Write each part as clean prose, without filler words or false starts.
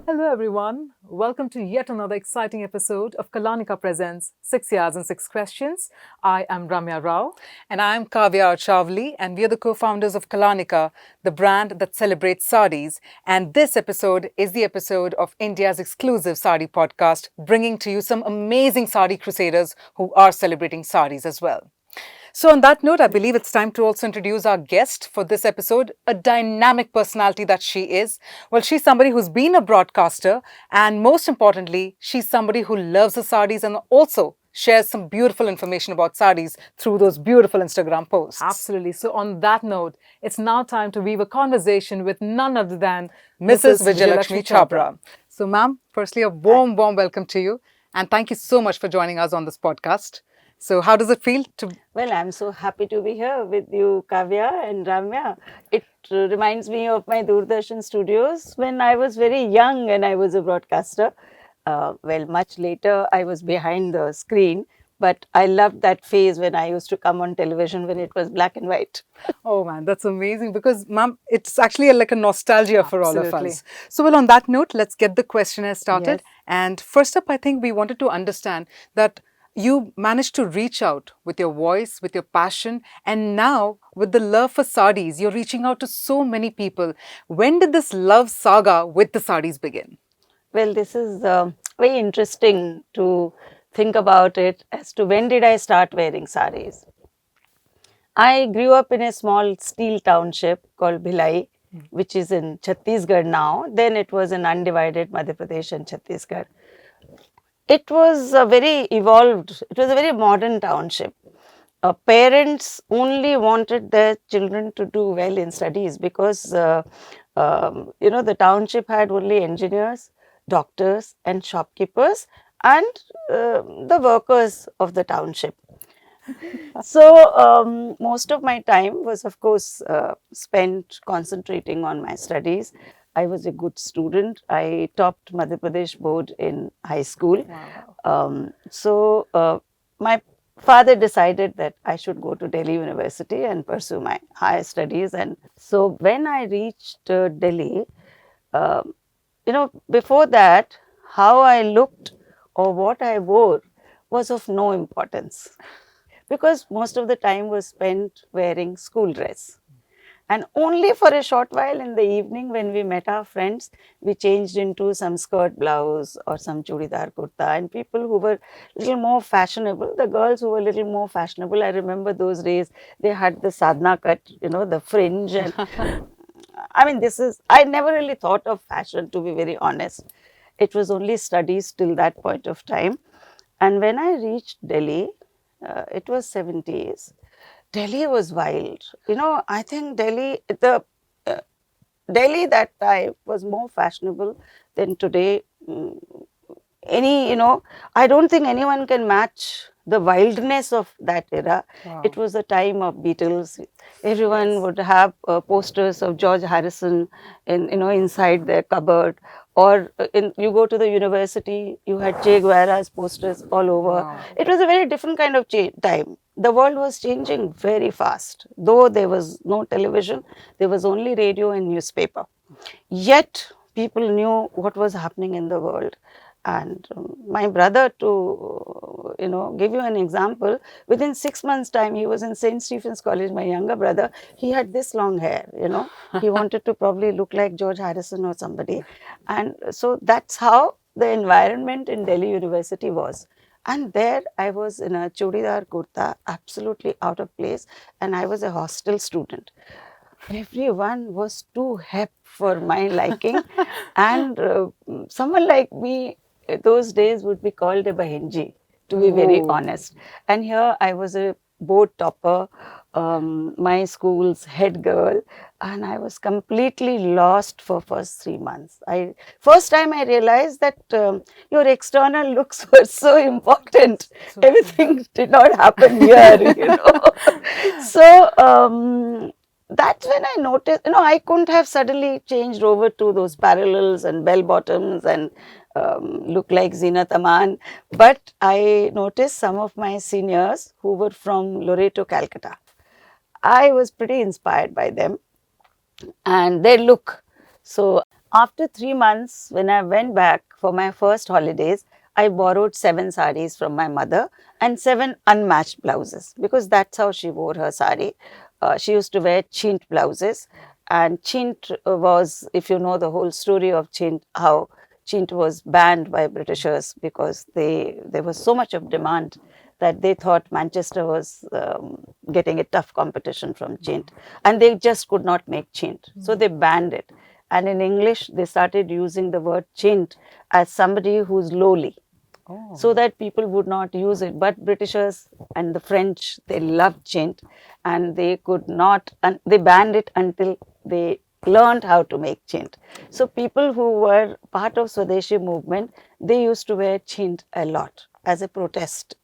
Hello everyone, welcome to yet another exciting episode of Kalaneca Presents 6 Years and 6 Questions. I am Ramya Rao. And I'm Kavya Chavli, and we are the co-founders of Kalaneca, the brand that celebrates sarees. And this episode is the episode of India's exclusive saree podcast, bringing to you some amazing saree crusaders who are celebrating sarees as well. So, on that note, I believe it's time to also introduce our guest for this episode, a dynamic personality that she is. Well, she's somebody who's been a broadcaster, and most importantly, she's somebody who loves the sarees and also shares some beautiful information about sarees through those beautiful Instagram posts. Absolutely. So, on that note, it's now time to weave a conversation with none other than Mrs. Vijayalaxmi Chhabra. So, ma'am, firstly, a warm welcome to you, and thank you so much for joining us on this podcast. So, how does it feel to? Well, I'm so happy to be here with you, Kavya and Ramya. It reminds me of my Doordarshan studios when I was very young and I was a broadcaster. Much later, I was behind the screen, but I loved that phase when I used to come on television when it was black and white. Oh man, that's amazing because, ma'am, it's actually like a nostalgia for all of Absolutely. us. So, well, on that note, let's get the questionnaire started. Yes. And first up, I think we wanted to understand that you managed to reach out with your voice, with your passion, and now with the love for sarees, you're reaching out to so many people. When did this love saga with the sarees begin? Well, this is very interesting to think about it as to when did I start wearing saris. I grew up in a small steel township called Bhilai, which is in Chhattisgarh now. Then it was in undivided Madhya Pradesh and Chhattisgarh. It was a very modern township. Parents only wanted their children to do well in studies because, the township had only engineers, doctors and shopkeepers and the workers of the township. So, most of my time was, of course, spent concentrating on my studies. I was a good student. I topped Madhya Pradesh board in high school. So, my father decided that I should go to Delhi University and pursue my higher studies. And so, when I reached Delhi, uh, before that, how I looked or what I wore was of no importance because most of the time was spent wearing school dress. And only for a short while in the evening when we met our friends, we changed into some skirt blouse or some chudidar kurta. And people who were a little more fashionable, the girls who were a little more fashionable, I remember those days, they had the sadhana cut, the fringe. And I mean, I never really thought of fashion, to be very honest. It was only studies till that point of time. And when I reached Delhi, it was 70s. Delhi was wild. I think Delhi that time was more fashionable than today. I don't think anyone can match the wildness of that era. Wow. It was the time of Beatles. Everyone would have posters of George Harrison inside their cupboard. Or you go to the university, you had Che Guevara's posters all over. Wow. It was a very different kind of time. The world was changing very fast. Though there was no television, there was only radio and newspaper. Yet people knew what was happening in the world. And my brother, to give you an example, within 6 months' time, he was in St. Stephen's College. My younger brother, he had this long hair. He wanted to probably look like George Harrison or somebody, and so that's how the environment in Delhi University was. And there I was in a chudidar kurta, absolutely out of place, and I was a hostel student. Everyone was too hip for my liking, and someone like me those days would be called a bahenji, to be very honest. And here I was a board topper, my school's head girl, and I was completely lost for first 3 months. First time I realized that your external looks were so important. Everything did not happen here. So that's when I noticed, I couldn't have suddenly changed over to those parallels and bell bottoms and look like Zinat Aman. But I noticed some of my seniors who were from Loreto, Calcutta. I was pretty inspired by them and their look. So After 3 months, when I went back for my first holidays, I borrowed 7 sarees from my mother and 7 unmatched blouses, because that's how she wore her saree. She used to wear chint blouses, and chint was, if you know the whole story of chint, how chint was banned by Britishers because there was so much of demand that they thought Manchester was getting a tough competition from chint, and they just could not make chint, so they banned it. And in English, they started using the word chint as somebody who's lowly, so that people would not use it. But Britishers and the French, they loved chint, and they could not, and they banned it until they learned how to make chint. So people who were part of Swadeshi movement, they used to wear chint a lot as a protest,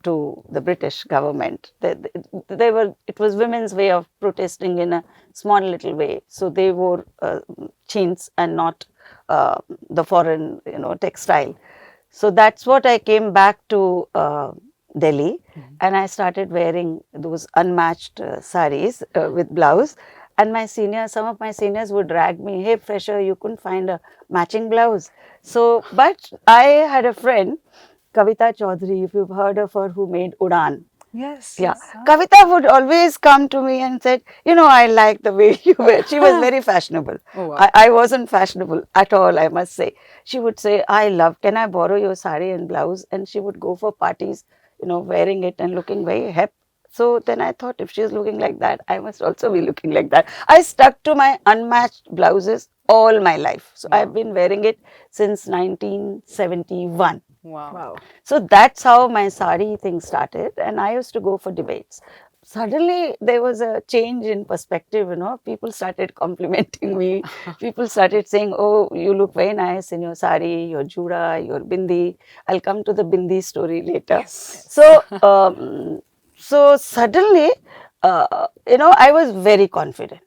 to the British government. It was women's way of protesting in a small little way. So they wore chintz and not the foreign, textile. So that's what I came back to Delhi, and I started wearing those unmatched sarees with blouse. And some of my seniors would drag me, hey, fresher, you couldn't find a matching blouse. So, but I had a friend, Kavita Chaudhary, if you've heard of her, who made Udan. Yes. Yeah. yes. Kavita would always come to me and said, I like the way you wear. She was very fashionable. Oh, wow. I wasn't fashionable at all, I must say. She would say, can I borrow your saree and blouse? And she would go for parties, wearing it and looking very hip. So then I thought, if she's looking like that, I must also be looking like that. I stuck to my unmatched blouses all my life. So I've been wearing it since 1971. Wow. So that's how my sari thing started, and I used to go for debates. Suddenly there was a change in perspective, people started complimenting me. People started saying, oh, you look very nice in your sari, your jura, your bindi. I'll come to the bindi story later. Yes. So suddenly, I was very confident.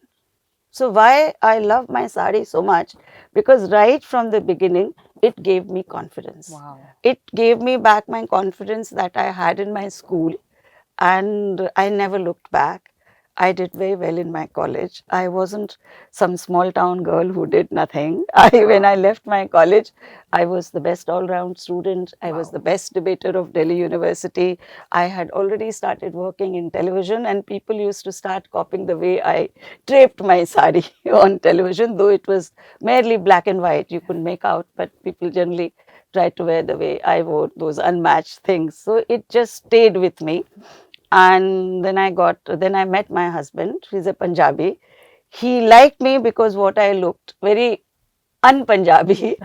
So why I love my sari so much? Because right from the beginning, it gave me confidence. Wow. It gave me back my confidence that I had in my school, and I never looked back. I did very well in my college. I wasn't some small town girl who did nothing. When I left my college, I was the best all-round student. I was the best debater of Delhi University. I had already started working in television, and people used to start copying the way I draped my sari on television, though it was merely black and white. You could make out, but people generally tried to wear the way I wore, those unmatched things. So it just stayed with me. And then I met my husband. He's a Punjabi. He liked me because what I looked very un-Punjabi.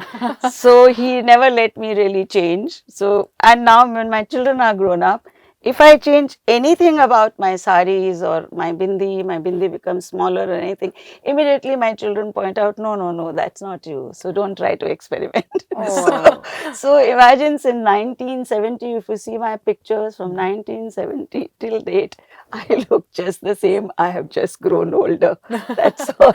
So he never let me really change. So, and now when my children are grown up, if I change anything about my saris or my bindi becomes smaller or anything, immediately my children point out, no, that's not you. So don't try to experiment. Oh. So imagine in 1970, if you see my pictures from 1970 till date, I look just the same. I have just grown older. That's all.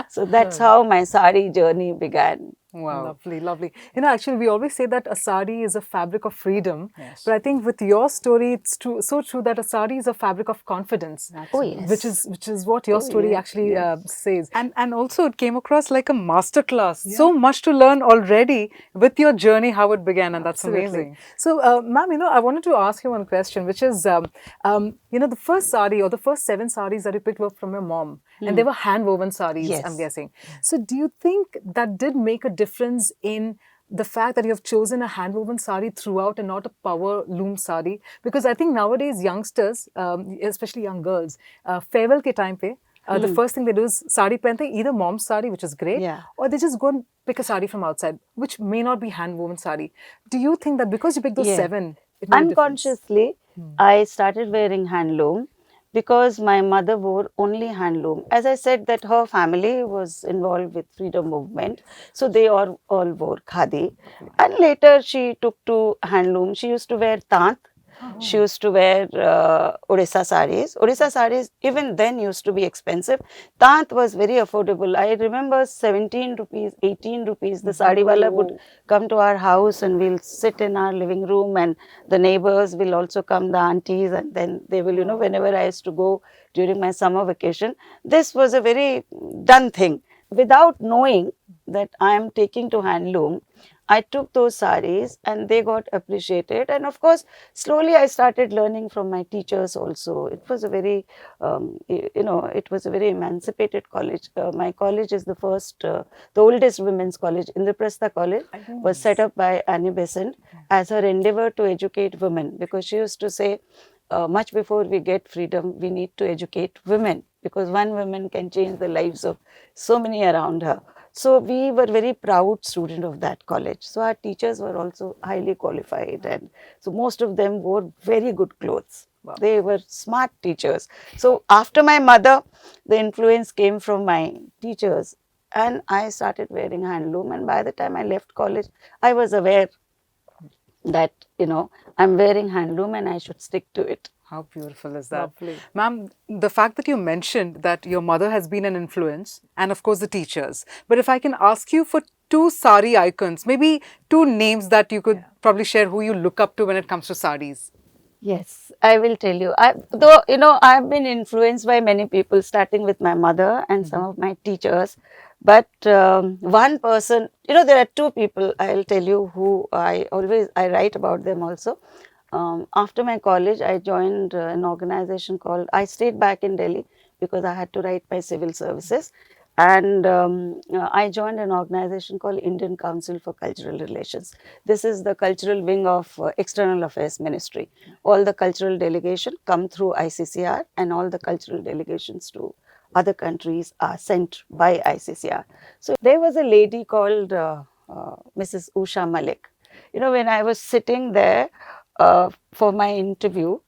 So that's how my sari journey began. Wow. Lovely, lovely. Actually, we always say that a sari is a fabric of freedom. Yes. But I think with your story, it's so true that a sari is a fabric of confidence. Oh, yes. Which is what your story actually says. And also it came across like a masterclass. So much to learn already with your journey, how it began, and that's amazing. So, ma'am, I wanted to ask you one question, which is, the first sari or the first 7 saris that you picked were from your mom, and they were hand-woven saris, Yes. I'm guessing. So, do you think that did make a difference in the fact that you have chosen a hand-woven sari throughout and not a power loom sari? Because I think nowadays youngsters, especially young girls, farewell ke time pe, the first thing they do is sari pehante, either mom's sari, which is great, or they just go and pick a sari from outside, which may not be hand-woven sari. Do you think that because you picked those 7, it made a difference? Unconsciously, I started wearing handloom because my mother wore only handloom. As I said, that her family was involved with freedom movement, so they all wore khadi. And later she took to handloom. She used to wear tant. She used to wear Odisha sarees. Odisha sarees even then used to be expensive. Tant was very affordable. I remember 17 rupees, 18 rupees. The sari wala would come to our house and we'll sit in our living room, and the neighbors will also come, the aunties, and then they will, whenever I used to go during my summer vacation, this was a very done thing. without knowing that I am taking to handloom, I took those sarees and they got appreciated. And of course, slowly I started learning from my teachers also. It was a very, it was a very emancipated college. My college is the oldest women's college. Indraprastha College was set up by Annie Besant as her endeavor to educate women, because she used to say, much before we get freedom, we need to educate women, because one woman can change the lives of so many around her. So we were very proud student of that college. So our teachers were also highly qualified, and so most of them wore very good clothes. Wow. They were smart teachers. So after my mother, the influence came from my teachers, and I started wearing handloom. And by the time I left college, I was aware that, I'm wearing handloom and I should stick to it. How beautiful is that? Lovely. Ma'am, the fact that you mentioned that your mother has been an influence, and of course the teachers, but if I can ask you for two sari icons, maybe two names that you could probably share who you look up to when it comes to saris. Yes, I will tell you. Though, I've been influenced by many people, starting with my mother and some of my teachers. But one person, there are two people I'll tell you who I write about them also. After my college, I joined an organization I stayed back in Delhi because I had to write my civil services. And I joined an organization called Indian Council for Cultural Relations. This is the cultural wing of External Affairs Ministry. All the cultural delegation come through ICCR, and all the cultural delegations to other countries are sent by ICCR. So there was a lady called Mrs. Usha Malik. When I was sitting there for my interview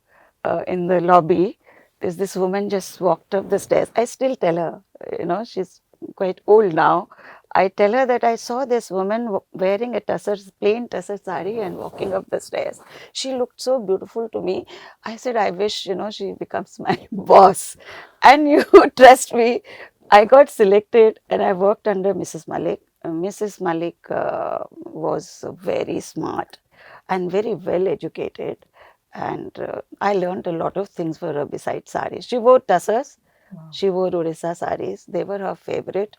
in the lobby, this woman just walked up the stairs. I still tell her, she's quite old now. I tell her that I saw this woman wearing a plain tussar sari and walking up the stairs. She looked so beautiful to me. I said, I wish, she becomes my boss. And you trust me, I got selected and I worked under Mrs. Malik. Mrs. Malik was very smart and very well educated. And I learned a lot of things for her besides saris. She wore tussars. Wow. She wore Odisha saris. They were her favorite.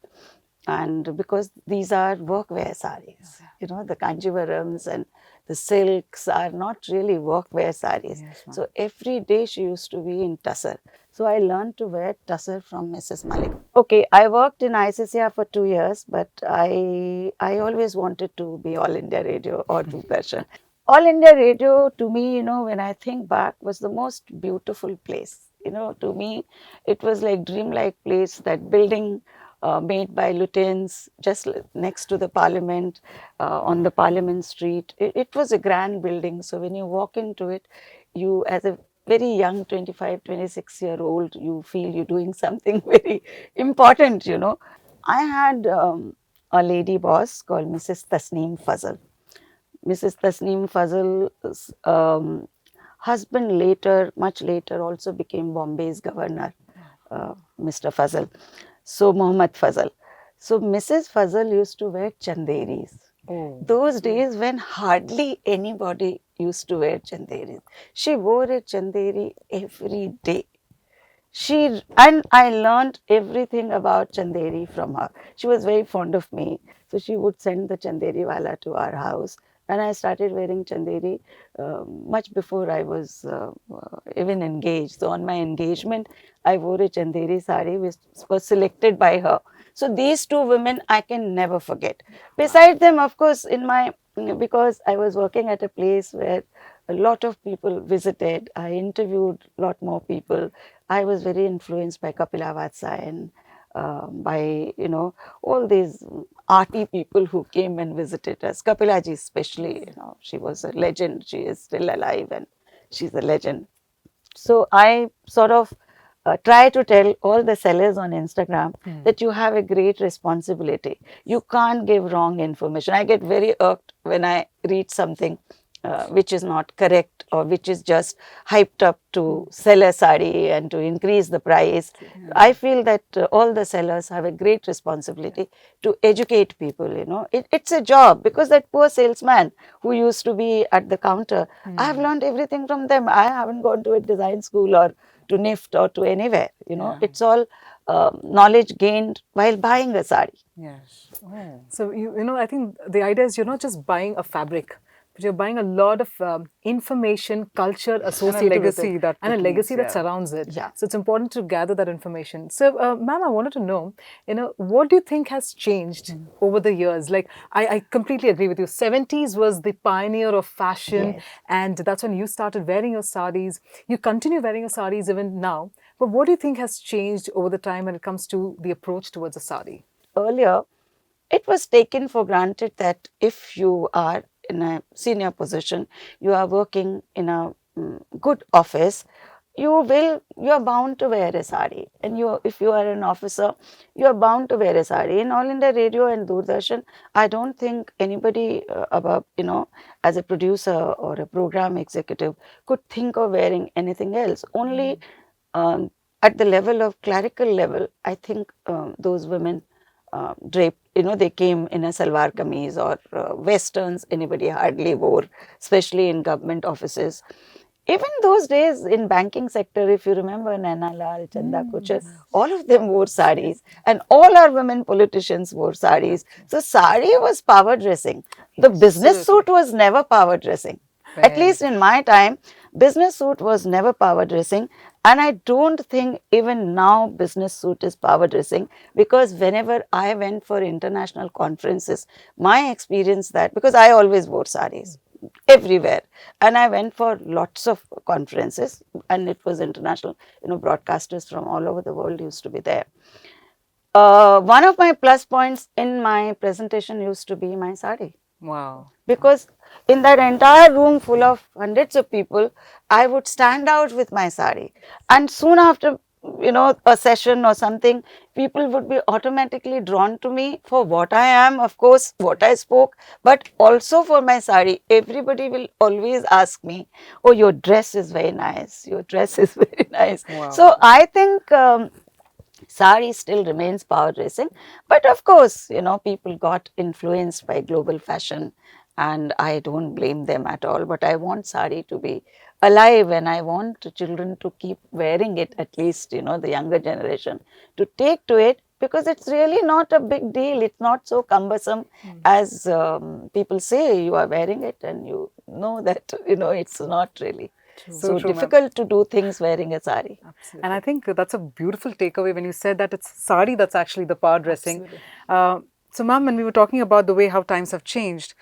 And because these are workwear saris, the kanjivarams and the silks are not really workwear saris. Yes, so every day she used to be in tussar. So I learned to wear tussar from Mrs. Malik. Okay, I worked in ICCR for 2 years, but I always wanted to be All India Radio or Doordarshan. All India Radio, to me, when I think back, was the most beautiful place. To me, it was like dreamlike place, that building made by Lutins just next to the Parliament, on the Parliament Street. It was a grand building. So when you walk into it, you, as a very young 25, 26-year-old, you feel you're doing something very important, I had a lady boss called Mrs. Tasneem Fazal. Mrs. Tasneem Fazal's husband much later, also became Bombay's governor, Mr. Fazal. So, Mohammad Fazal. So, Mrs. Fazal used to wear chanderis. Oh. Those days when hardly anybody used to wear chanderis. She wore a chanderi every day. And I learned everything about chanderi from her. She was very fond of me. So she would send the chanderi wala to our house. And I started wearing chanderi much before I was even engaged. So on my engagement, I wore a chanderi sari which was selected by her. So these two women I can never forget. Beside them, of course, because I was working at a place where a lot of people visited, I interviewed a lot more people. I was very influenced by Kapila Vatsya and by, all these arty people who came and visited us. Kapilaji especially, she was a legend. She is still alive and she's a legend. So I sort of try to tell all the sellers on Instagram that you have a great responsibility. You can't give wrong information. I get very irked when I read something which is not correct or which is just hyped up to sell a sari and to increase the price. I feel that all the sellers have a great responsibility to educate people. It's a job, because that poor salesman who used to be at the counter, I have learned everything from them. I haven't gone to a design school or to NIFT or to anywhere. It's all knowledge gained while buying a sari. Yes. So I think the idea is you're not just buying a fabric, but you're buying a lot of information, culture associated with legacy it, that and a it legacy leaves, that yeah. surrounds it. Yeah. So it's important to gather that information. So, ma'am, I wanted to know, what do you think has changed over the years? Like, I completely agree with you. 70s was the pioneer of fashion, Yes. and that's when you started wearing your saris. You continue wearing your saris even now. But what do you think has changed over the time when it comes to the approach towards a sari? Earlier, it was taken for granted that if you are in a senior position, you are working in a good office, you are bound to wear a sari. And if you are an officer, you are bound to wear a sari. In All India Radio and Doordarshan, I don't think anybody above, as a producer or a program executive could think of wearing anything else. Only um, at the level of clerical level, I think those women draped, they came in a salwar kameez or westerns anybody hardly wore, especially in government offices. Even those days in banking sector, if you remember Naina Lal, Chanda Kuchar, all of them wore saris, and all our women politicians wore saris. So sari was power dressing. The business suit was never power dressing. At Very least in my time, business suit was never power dressing. And I don't think even now business suit is power dressing, because whenever I went for international conferences, my experience that, because I always wore saris everywhere, and I went for lots of conferences, and it was international, broadcasters from all over the world used to be there. One of my plus points in my presentation used to be my sari, wow. because in that entire room full of hundreds of people, I would stand out with my sari, and soon after, a session or something, people would be automatically drawn to me for what I am, of course, what I spoke, but also for my sari. Everybody will always ask me, oh, your dress is very nice, your dress is very nice. Wow. So I think sari still remains power dressing, but of course, people got influenced by global fashion, and I don't blame them at all. But I want sari to be alive, and I want children to keep wearing it, at least, the younger generation to take to it, because it's really not a big deal. It's not so cumbersome as people say. You are wearing it, and you know that, it's not really so true, ma'am. difficult to do things wearing a sari. And I think that's a beautiful takeaway when you said that it's sari that's actually the power dressing. So, ma'am, when we were talking about the way how times have changed,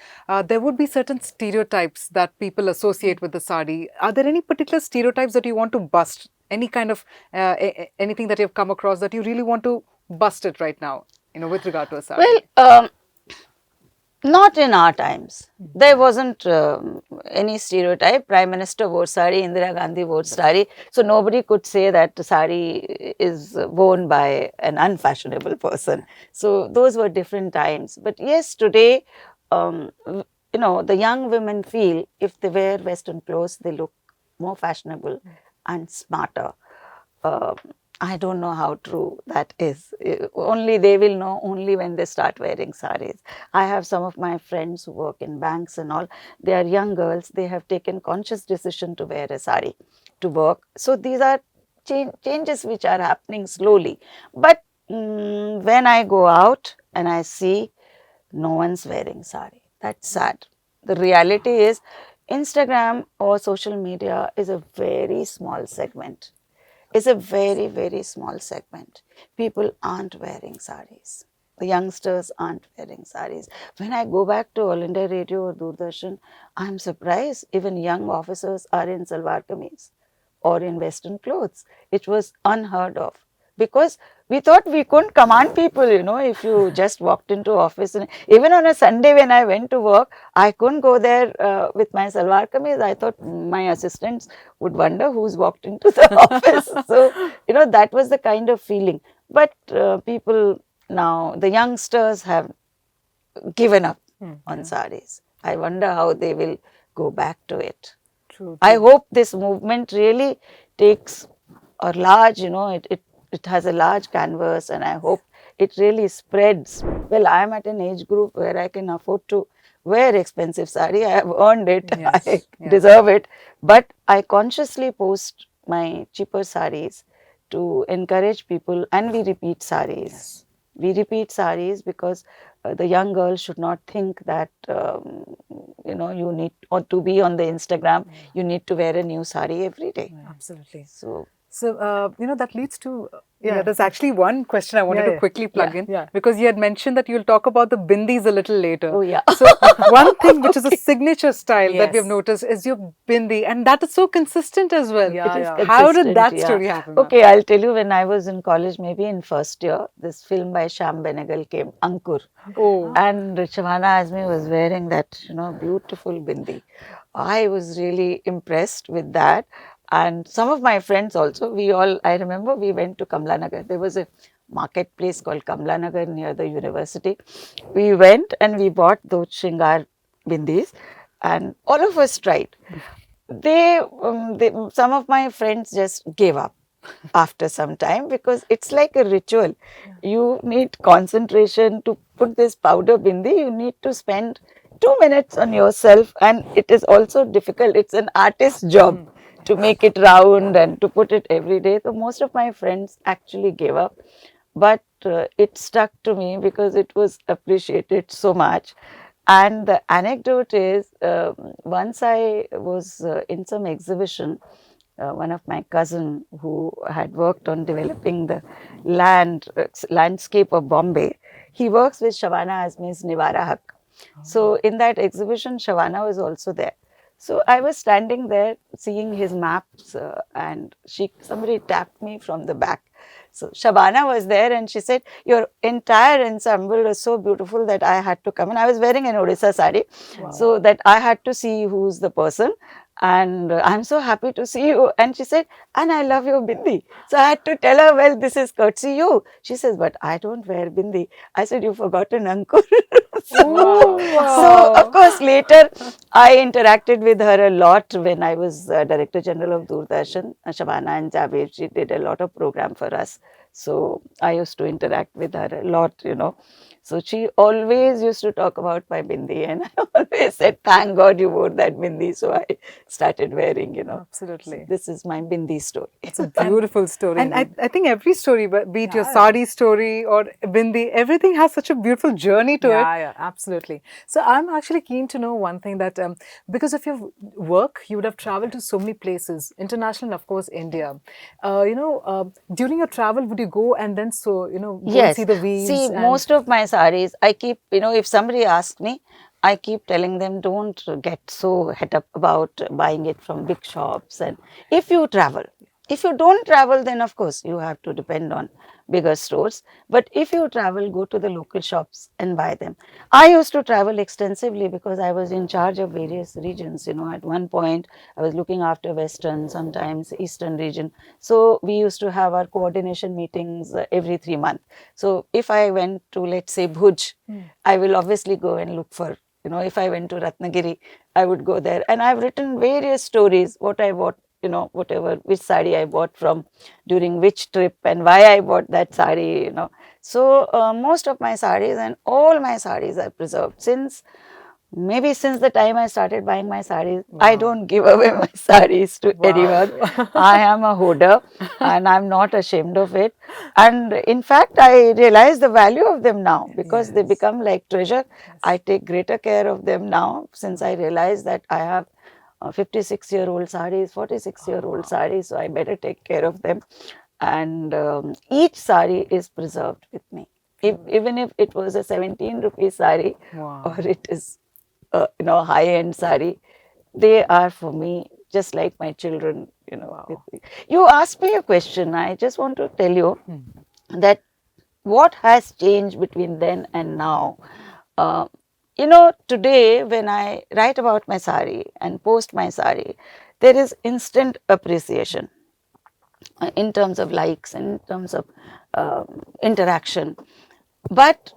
there would be certain stereotypes that people associate with the sari. Are there any particular stereotypes that you want to bust? Any kind of anything that you've come across that you really want to bust it right now, with regard to a sari? Well, not in our times. There wasn't any stereotype. Prime Minister wore sari, Indira Gandhi wore sari. So nobody could say that sari is worn by an unfashionable person. So those were different times. But yes, today, the young women feel if they wear Western clothes, they look more fashionable and smarter. Uh, I don't know how true that is. Only they will know only when they start wearing saris. I have some of my friends who work in banks and all. They are young girls. They have taken conscious decision to wear a sari to work. So these are changes which are happening slowly. But when I go out and I see no one's wearing sari, that's sad. The reality is Instagram or social media is a very small segment. It's a very, very small segment. People aren't wearing saris. The youngsters aren't wearing saris. When I go back to All India Radio or Doordarshan, I'm surprised even young officers are in salwar kameez or in Western clothes. It was unheard of, because we thought we couldn't command people, if you just walked into office. And even on a Sunday when I went to work, I couldn't go there with my salwar kameez. I thought my assistants would wonder who's walked into the office. So, that was the kind of feeling. But people now, the youngsters have given up on saris. I wonder how they will go back to it. True. I hope this movement really takes a large, it has a large canvas, and I hope it really spreads. Well, I am at an age group where I can afford to wear expensive sari. I have earned it. Yes, I yes. deserve it. But I consciously post my cheaper saris to encourage people, and we repeat sarees. Yes. We repeat sarees because the young girls should not think that you need, or to be on the Instagram, you need to wear a new saree every day. Absolutely. So So, that leads to Yeah, there's actually one question I wanted Yeah, to quickly plug in, yeah. because you had mentioned that you'll talk about the bindis a little later. Oh, yeah. So one thing which is a signature style that we have Yes. noticed is your bindi, and that is so consistent as well. Yeah, it is yeah. How did consistent, that yeah. story happen, ma'am? Okay, I'll tell you, when I was in college, maybe in first year, this film by Shyam Benegal came, Ankoor. Oh, And Shabana Azmi was wearing that, beautiful bindi. I was really impressed with that. And some of my friends also, I remember we went to Kamlanagar. There was a marketplace called Kamlanagar near the university. We went and we bought those Shingar bindis, and all of us tried. Some of my friends just gave up after some time, because it's like a ritual. You need concentration to put this powder bindi. You need to spend 2 minutes on yourself, and it is also difficult. It's an artist's job to make it round and to put it every day. So most of my friends actually gave up, but it stuck to me because it was appreciated so much. And the anecdote is, once I was in some exhibition, one of my cousin who had worked on developing the landscape of Bombay, he works with Shabana Azmi's Nivara Haq. So in that exhibition, Shabana was also there. So I was standing there seeing his maps, and somebody tapped me from the back. So Shabana was there, and she said, "Your entire ensemble is so beautiful that I had to come in." I was wearing an Odisha sari, so that I had to see who's the person. And I'm so happy to see you. And she said, "And I love your bindi." So I had to tell her, "Well, this is courtesy you." She says, "But I don't wear bindi." I said, "You've forgotten Ankoor." So, of course, later I interacted with her a lot when I was Director General of Doordarshan. Shabana and Javed, she did a lot of program for us. So I used to interact with her a lot. So she always used to talk about my bindi, and I always said, "Thank God you wore that bindi." So I started wearing. Absolutely. So this is my bindi story. It's a beautiful story. and I think every story, be it your sari story or bindi, everything has such a beautiful journey to it. Yeah, absolutely. So I'm actually keen to know one thing, that because of your work, you would have traveled to so many places, international, and of course, India. During your travel, would you go and then go and Yes. see the weaves? See, and most of my sarees, I keep, if somebody asks me, I keep telling them, don't get so het up about buying it from big shops. And if you travel, if you don't travel, then of course you have to depend on bigger stores. But if you travel, go to the local shops and buy them. I used to travel extensively because I was in charge of various regions. At one point, I was looking after Western, sometimes Eastern region. So we used to have our coordination meetings every 3 months. So if I went to, let's say, Bhuj, I will obviously go and look for, if I went to Ratnagiri, I would go there. And I've written various stories, what I bought, which sari I bought from during which trip and why I bought that sari. So most of my saris and all my saris are preserved since the time I started buying my saris. I don't give away my saris to anyone. I am a hoarder and I'm not ashamed of it. And in fact, I realize the value of them now because they become like treasure. I take greater care of them now since I realize that I have 56-year-old saris, 46-year-old saris, so I better take care of them. And each sari is preserved with me. Even if it was a 17 rupee sari or it is high-end sari, they are for me just like my children. You asked me a question. I just want to tell you that what has changed between then and now. Today when I write about my sari and post my sari, there is instant appreciation in terms of likes, in terms of interaction. But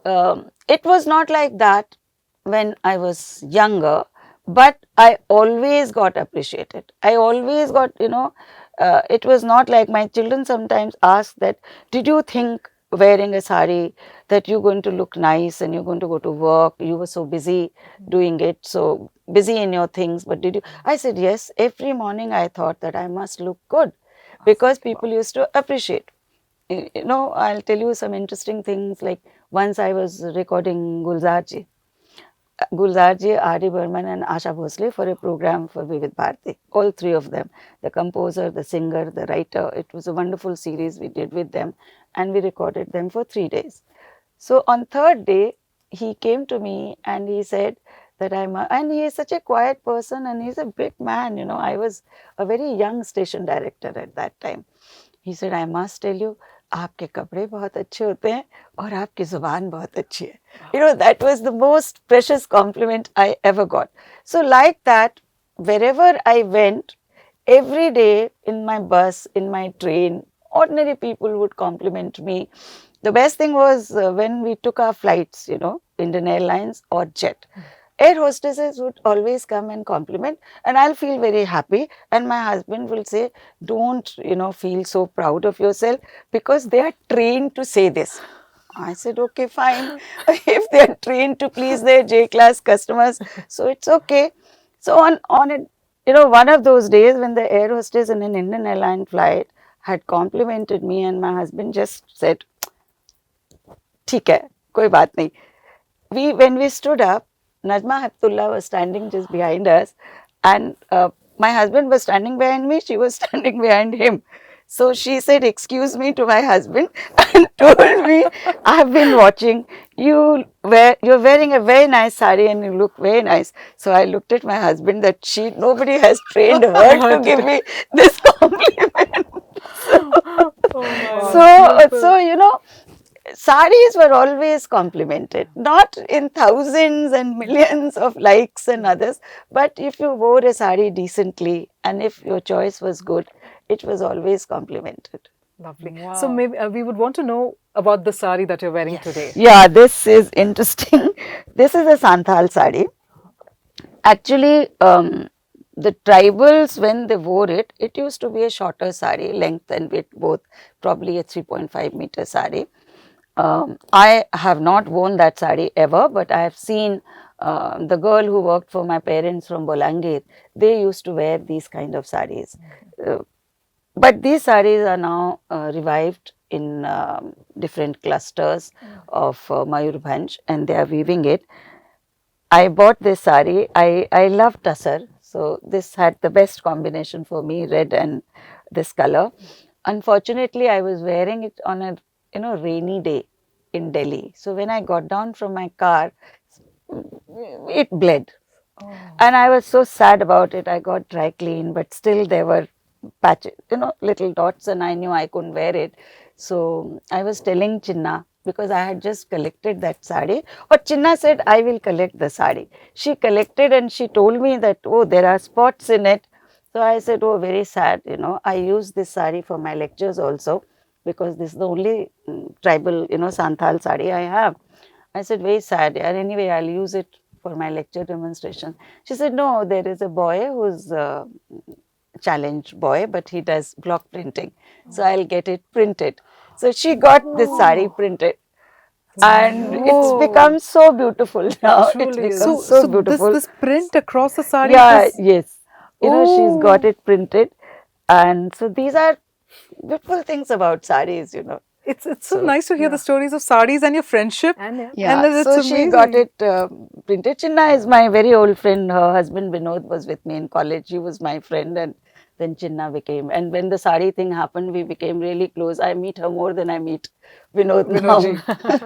it was not like that when I was younger, but I always got appreciated. I always got, it was not like my children sometimes ask that, did you think wearing a sari that you're going to look nice and you're going to go to work? You were so busy doing it, so busy in your things, but did you? I said, yes, every morning I thought that I must look good. because people used to appreciate. I'll tell you some interesting things. Like once I was recording Gulzarji, R.D. Burman and Asha Bhosle for a program for Vivid Bharati. All three of them, the composer, the singer, the writer. It was a wonderful series we did with them, and we recorded them for 3 days. So on third day, he came to me and he said that and he is such a quiet person and he's a big man. I was a very young station director at that time. He said, I must tell you, आपके कपड़े बहुत अच्छे होते हैं और आपकी जुबान बहुत अच्छी है. That was the most precious compliment I ever got. So like that, wherever I went, every day in my bus, in my train, ordinary people would compliment me. The best thing was when we took our flights, Indian Airlines or Jet. Air hostesses would always come and compliment, and I'll feel very happy. And my husband will say, don't, feel so proud of yourself, because they are trained to say this. I said, okay, fine. If they are trained to please their J-class customers, so it's okay. So on it, one of those days when the air hostess in an Indian airline flight had complimented me, and my husband just said, ठीक है, कोई बात नहीं. When we stood up, Najma Heptullah was standing just behind us, and my husband was standing behind me, she was standing behind him. So she said, excuse me, to my husband and told me, I have been watching, you're wearing a very nice sari and you look very nice. So I looked at my husband that nobody has trained her to give me this compliment. So, sarees were always complimented, not in thousands and millions of likes and others, but if you wore a saree decently and if your choice was good, it was always complimented. Lovely. Wow. So maybe we would want to know about the saree that you're wearing today. Yeah, this is interesting. This is a Santhal saree. Actually, the tribals, when they wore it, it used to be a shorter saree, length and width both, probably a 3.5 meter saree. I have not worn that saree ever, but I have seen the girl who worked for my parents from Bolangir, they used to wear these kind of sarees. But these sarees are now revived in different clusters of Mayurbhanj, and they are weaving it. I bought this saree. I love tussar, so this had the best combination for me, red and this color. Unfortunately, I was wearing it on a rainy day in Delhi. So when I got down from my car, it bled. Oh. And I was so sad about it. I got dry clean, but still there were patches, little dots, and I knew I couldn't wear it. So I was telling Chinna, because I had just collected that sari, or Chinna said, I will collect the sari. She collected and she told me that, oh, there are spots in it. So I said, oh, very sad, I use this sari for my lectures also, because this is the only tribal, Santhal sari I have. I said, very sad, and anyway, I'll use it for my lecture demonstration. She said, no, there is a boy who's a challenge boy, but he does block printing. So I'll get it printed. So she got this sari printed. And it's become so beautiful now. It's become so beautiful. This print across the sari? Yeah, yes. She's got it printed. And so these are beautiful things about saris, It's so nice to hear the stories of saris and your friendship. And so she got it printed. Chinna is my very old friend. Her husband Vinod was with me in college. He was my friend, and then Chinna became. And when the sari thing happened, we became really close. I meet her more than I meet Vinod now.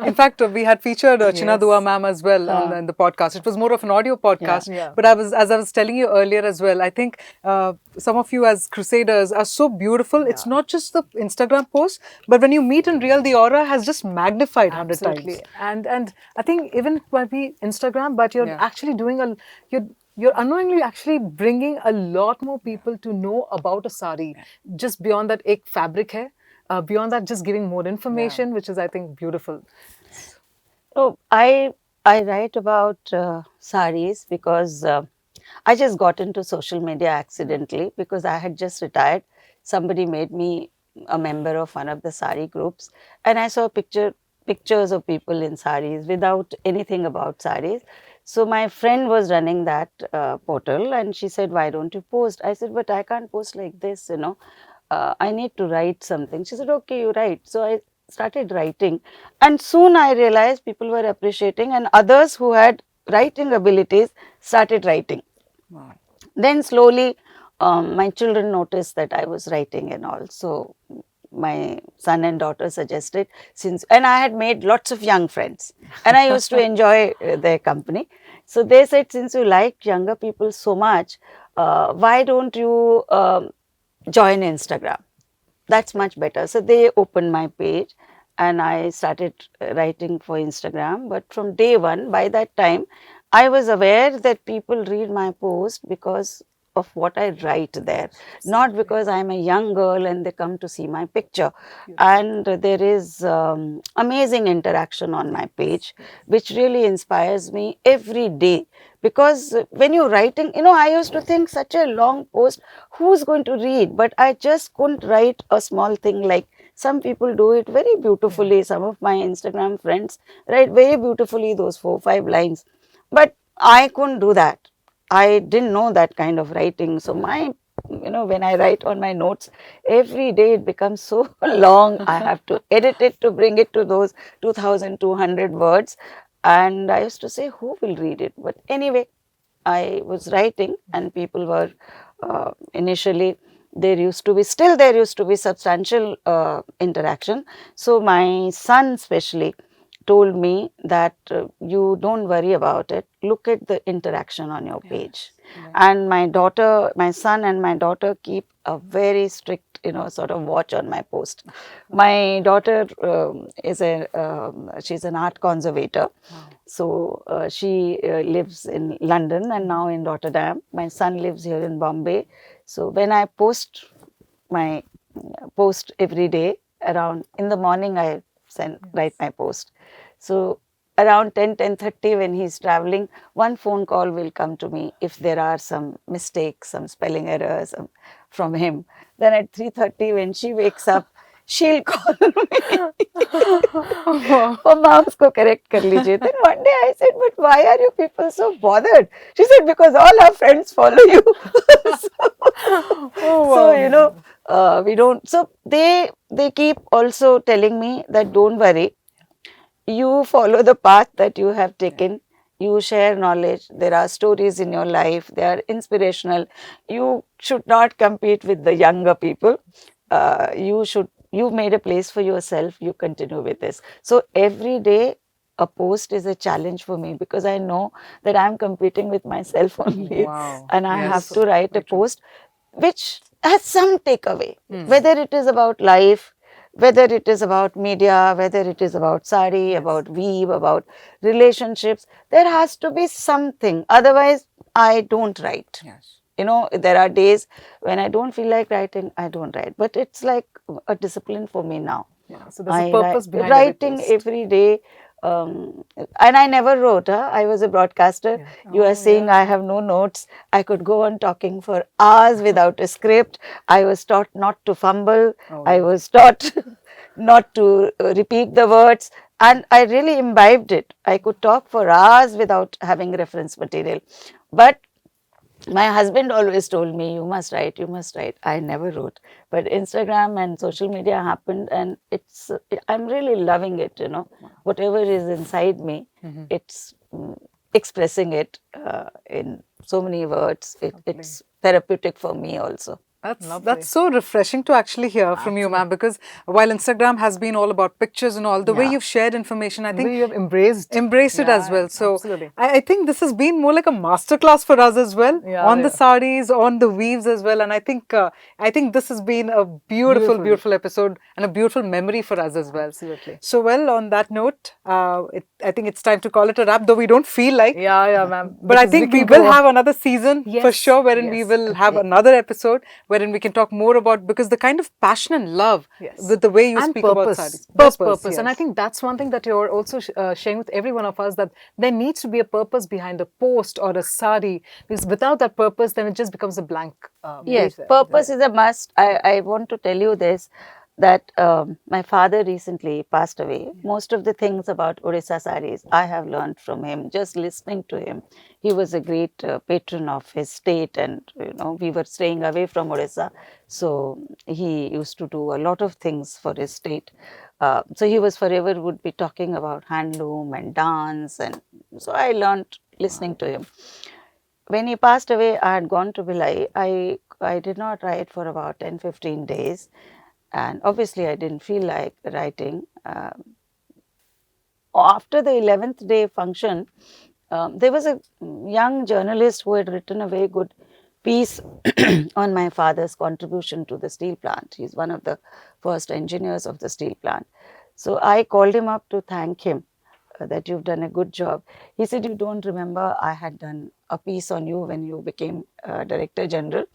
In fact, we had featured Chinna Dua ma'am as well on the podcast. It was more of an audio podcast. Yeah. But as I was telling you earlier as well, I think some of you as crusaders are so beautiful. Yeah. It's not just the Instagram post, but when you meet in real, the aura has just magnified 100 times. And I think even it might be Instagram, but you're actually doing you're unknowingly actually bringing a lot more people to know about a sari, just beyond that ek fabric hai. Beyond that, just giving more information, which is, I think, beautiful. So I write about saris because I just got into social media accidentally, because I had just retired. Somebody made me a member of one of the sari groups, and I saw pictures of people in saris without anything about saris. So my friend was running that portal, and she said, why don't you post? I said, but I can't post like this, I need to write something. She said, okay, you write. So I started writing, and soon I realized people were appreciating, and others who had writing abilities started writing. Wow. Then slowly, my children noticed that I was writing and all. So my son and daughter suggested, and I had made lots of young friends, and I used to enjoy their company. So they said, since you like younger people so much, why don't you join Instagram? That's much better. So they opened my page, and I started writing for Instagram. But from day one, by that time, I was aware that people read my post because of what I write there, not because I'm a young girl and they come to see my picture. And there is amazing interaction on my page, which really inspires me every day. Because when you're writing, I used to think such a long post, who's going to read? But I just couldn't write a small thing like some people do it very beautifully. Some of my Instagram friends write very beautifully those 4 or 5 lines. But I couldn't do that. I didn't know that kind of writing. So when I write on my notes, every day it becomes so long. I have to edit it to bring it to those 2,200 words. And I used to say, who will read it? But anyway, I was writing, and people were initially, there used to be substantial interaction. So my son especially told me that you don't worry about it, look at the interaction on your page. And my son and my daughter keep a very strict sort of watch on my post. My daughter she's an art conservator. So she lives in London and now in Rotterdam. My son lives here in Bombay. So when I post my post every day, around in the morning I write my post. So around 10:30 when he's traveling, one phone call will come to me if there are some mistakes, some spelling errors from him. Then at 3:30 when she wakes up, she'll call me. Mama, usko correct kar lijiye. Then one day I said, but why are you people so bothered? She said, because all our friends follow you. So, we don't. So they keep also telling me that don't worry. You follow the path that you have taken. You share knowledge. There are stories in your life. They are inspirational. You should not compete with the younger people. You've made a place for yourself. You continue with this. So every day a post is a challenge for me because I know that I'm competing with myself only. Wow. And I Yes. have to write a post which has some takeaway, whether it is about life, whether it is about media, whether it is about saree, about weave, about relationships. There has to be something. Otherwise, I don't write. Yes. There are days when I don't feel like writing, I don't write. But it's like a discipline for me now. Yeah, so there's a purpose behind writing every post. every day. And I never wrote. I was a broadcaster. You are saying I have no notes. I could go on talking for hours without a script. I was taught not to fumble. I was taught not to repeat the words. And I really imbibed it. I could talk for hours without having reference material. But my husband always told me, you must write, you must write. I never wrote. But Instagram and social media happened, and I'm really loving it, Whatever is inside me, it's expressing it in so many words. It's therapeutic for me also. That's so refreshing to actually hear from you, ma'am, because while Instagram has been all about pictures and all, the way you've shared information, I think you have embraced it as well. So absolutely. I think this has been more like a masterclass for us as well, on the sarees, on the weaves as well. And I think this has been a beautiful episode and a beautiful memory for us as well. Absolutely. So well, on that note, I think it's time to call it a wrap, though we don't feel like. Yeah, ma'am. But I think we will have another season for sure, wherein we will have another episode wherein we can talk more about, because the kind of passion and love with the way you speak about sarees. Purpose. Yes. And I think that's one thing that you're also sharing with every one of us, that there needs to be a purpose behind a post or a saree, because without that purpose, then it just becomes a blank. Yes, purpose is a must. I want to tell you this. that my father recently passed away. Most of the things about Odisha sarees I have learned from him, just listening to him. He was a great patron of his state, and we were staying away from Odisha, so he used to do a lot of things for his state. So he was forever would be talking about handloom and dance, and so I learned listening to him. When he passed away, I had gone to Bhilai. I did not write for about 10-15 days, and obviously I didn't feel like writing. After the 11th day function, there was a young journalist who had written a very good piece on my father's contribution to the steel plant. He's one of the first engineers of the steel plant. So I called him up to thank him that you've done a good job. He said, you don't remember I had done a piece on you when you became Director General,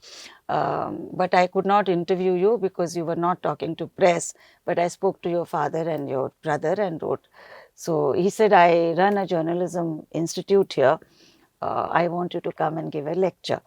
but I could not interview you because you were not talking to press, but I spoke to your father and your brother and wrote. So he said, I run a journalism institute here. I want you to come and give a lecture.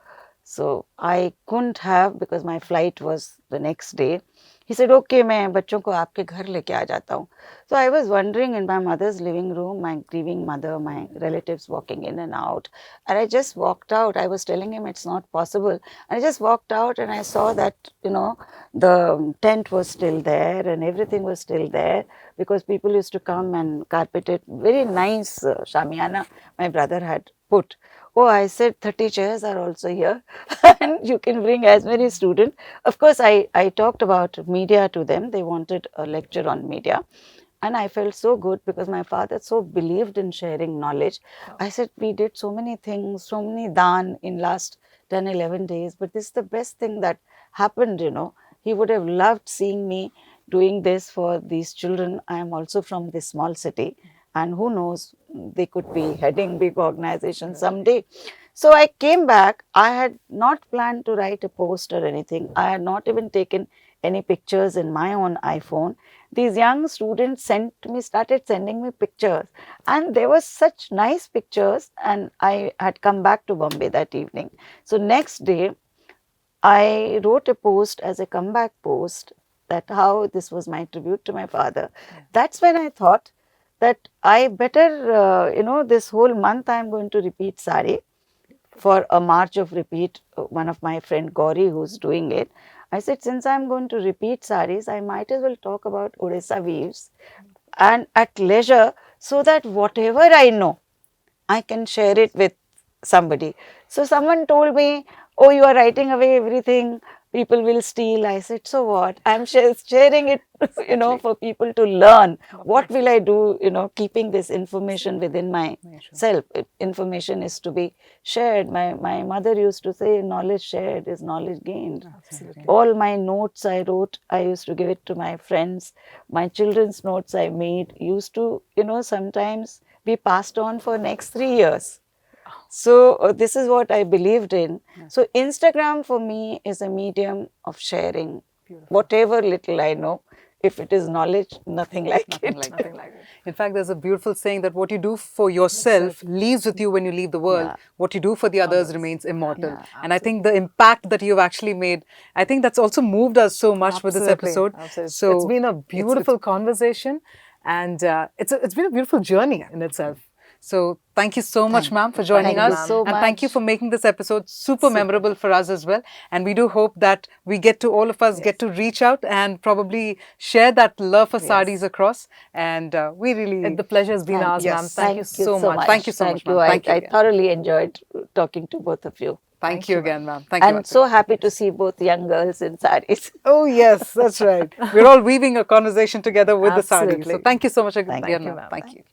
So I couldn't have because my flight was the next day. He said, okay, मैं बच्चों को आपके घर लेके आ जाता हूँ. So I was wondering in my mother's living room, my grieving mother, my relatives walking in and out. And I just walked out. I was telling him it's not possible. And I just walked out and I saw that, the tent was still there and everything was still there because people used to come and carpet it. Very nice shamiana my brother had put. Oh, I said 30 chairs are also here and you can bring as many students. Of course, I talked about media to them. They wanted a lecture on media. And I felt so good because my father so believed in sharing knowledge. I said, we did so many things, so many daan in last 10, 11 days, but this is the best thing that happened, He would have loved seeing me doing this for these children. I am also from this small city. And who knows, they could be heading big organizations someday. So I came back. I had not planned to write a post or anything. I had not even taken any pictures in my own iPhone. These young students started sending me pictures. And there were such nice pictures. And I had come back to Bombay that evening. So next day, I wrote a post as a comeback post that how this was my tribute to my father. That's when I thought that I better, this whole month I am going to repeat Saree for a march of repeat. One of my friend Gauri who's doing it. I said, since I'm going to repeat sarees, I might as well talk about Odisha weaves and at leisure so that whatever I know, I can share it with somebody. So someone told me, oh, you are writing away everything, people will steal. I said, so what? I'm sharing it, for people to learn. What will I do, keeping this information within myself? Information is to be shared. My mother used to say, knowledge shared is knowledge gained. Absolutely. All my notes I wrote, I used to give it to my friends. My children's notes I made used to, sometimes be passed on for next 3 years. So this is what I believed in. So Instagram for me is a medium of sharing whatever little I know. If it is knowledge, nothing like it. Nothing like it. In fact, there's a beautiful saying that what you do for yourself leaves with you when you leave the world. Yeah. What you do for the others remains immortal. Yeah, and I think the impact that you've actually made, I think that's also moved us so much with this episode. Absolutely. So it's been a beautiful conversation, and it's been a beautiful journey in itself. So thank you so much, ma'am, for joining Thank us. you so and thank you much. for making this episode super memorable for us as well. And we do hope that all of us get to reach out and probably share that love for sarees across. And we really... The pleasure has been ours, ma'am. Thank you so much. Thank you so much, ma'am. I again. thoroughly enjoyed talking to both of you. Thank you again, ma'am. Thank you. And so happy to see both young girls in sarees. Oh, yes, that's right. We're all weaving a conversation together with the sarees. Absolutely. So thank you so much again, Thank you, ma'am. ma'am. Thank you.